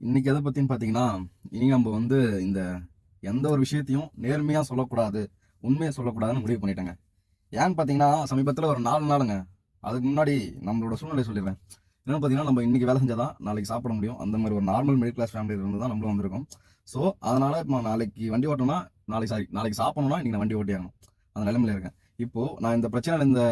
இன்னைக்கு எதை பத்தின்னு பாத்தீங்கன்னா, இனி நம்ம இந்த எந்த ஒரு விஷயத்தையும் நேர்மையா சொல்லக்கூடாது, உண்மைய சொல்லக்கூடாதுன்னு முடிவு பண்ணிட்டேங்க. ஏன்னு பாத்தீங்கன்னா, சமீபத்துல ஒரு 4 நாளுங்க. அதுக்கு முன்னாடி நம்மளோட சூழ்நிலைய சொல்லிடுறேன். என்னன்னு பாத்தீங்கன்னா, நம்ம இன்னைக்கு வேலை செஞ்சா தான் நாளைக்கு சாப்பிட முடியும். அந்த மாரி ஒரு நார்மல் மிடில் கிளாஸ் ஃபேமிலில இருந்து தான் நம்மளும் வந்திருக்கோம். ஸோ, அதனால இப்ப நான் நாளைக்கு வண்டி ஓட்டணும்னா, நாளைக்கு சாப்பிடணும்னா இன்னைக்கு நான் வண்டி ஓட்டியாகணும். அந்த நிலைமையில இருக்கேன். இப்போ நான் இந்த பிரச்சனையில இந்த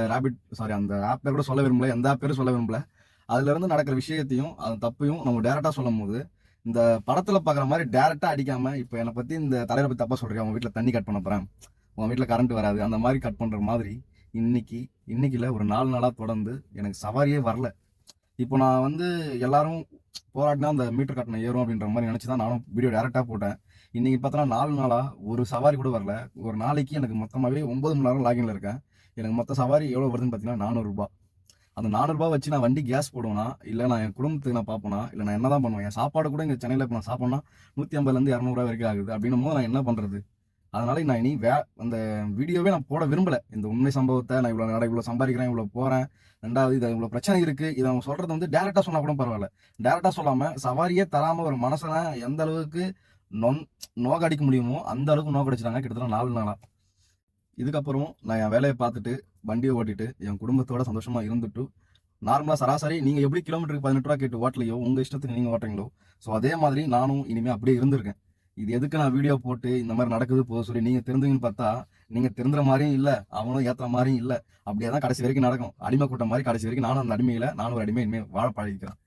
அந்த ஆப் பேர் கூட சொல்ல விரும்பல. எந்த ஆப் பேரும் சொல்ல விரும்பல. அதுலருந்து நடக்கிற விஷயத்தையும், அது தப்பையும் நம்ம டைரக்ட்டா சொல்லும்போது, இந்த படத்துல பார்க்குற மாரி டைரக்ட்டா அடிக்காம, இப்ப என்ன பத்தி இந்த தலைவர பத்தி தப்பா சொல்றியா? உன் வீட்ல தண்ணி கட் பண்ண போறேன். உன் வீட்ல கரண்ட் வராது. அந்த மாரி கட் பண்ற மாதிரி, இன்னைக்கு இன்னைக்கு இல்ல ஒரு 4 நாளா தொடர்ந்து எனக்கு சவாரியே வரல. இப்போ நான் எல்லாரும் போராடினா அந்த மீட்டர் கட்டணம் ஏறும் அப்படின்ற மாரி நெனச்சு தான் நானும் வீடியோ டைரக்ட்டா போட்டேன். இன்னைக்கு பார்த்தோன்னா 4 நாளா ஒரு சவாரி கூட வரல. ஒரு நாளைக்கு எனக்கு மொத்தமாவே 9 மணி நேரம் லாகின்ல இருக்கேன். எனக்கு மொத்த சவாரி எவ்வளோ வருதுன்னு பார்த்தீங்கன்னா, ரூ. 400. அந்த ரூ. 400 வச்சு நான் வண்டி கேஸ் போடுவேனா, இல்ல நான் என் குடும்பத்துக்கு நான் பார்ப்பேனா, இல்ல நான் என்னதான் பண்ணுவேன்? என் சாப்பாடு கூட இங்க சென்னையில இப்ப நான் சாப்பிடணும்னா ரூ. 150லேருந்து ரூ. 200 வரைக்கும் ஆகுது. அப்படின்னும்போது நான் என்ன பண்றது? அதனால நான் இனி அந்த வீடியோவே நான் போட விரும்பல. இந்த உண்மை சம்பவத்த நான் இவ்வளோ சம்பாதிக்கிறேன், இவ்வளோ போறேன். 2வது இது இவ்வளோ பிரச்சனை இருக்கு. இத அவங்க சொல்றது டைரக்ட்டா சொன்னா கூட பரவால்ல. டைரக்ட்டா சொல்லாம சவாரியே தராம ஒரு மனசன எந்த அளவுக்கு நொன் நோகடிக்க முடியுமோ, அந்த அளவுக்கு நோகடிச்சுட்டாங்க கிட்டத்தட்ட 4 நாளா. இதுக்கப்புறம் நான் என் வேலைய பார்த்துட்டு, வண்டிய ஓட்டிட்டு, என் குடும்பத்தோட சந்தோஷமா இருந்துட்டு, நார்மலா சராசரி நீங்க எப்படி கிலோமீட்டருக்கு ரூ. 18 கேட்டு ஓட்டலையோ, உங்க இஷ்டத்துக்கு நீங்க ஓட்டுறீங்களோ, ஸோ அதே மாதிரி நானும் இனிமே அப்படியே இருந்திருக்கேன். இது எதுக்கு நான் வீடியோ போட்டு இந்த மாரி நடக்குது போக சொல்லி நீங்க திருந்துவீங்கன்னு பார்த்தா, நீங்க திருந்துற மாரியும் இல்ல, அவனும் ஏத்துற மாரியும் இல்ல. அப்படியே தான் கடைசி வரைக்கும் நடக்கும். அடிமை கூட்டம் மாரி கடைசி வரைக்கும் நானும் அந்த அடிமையில நானும் ஒரு அடிமை இனிமே வாழ பழகிக்கிறேன்.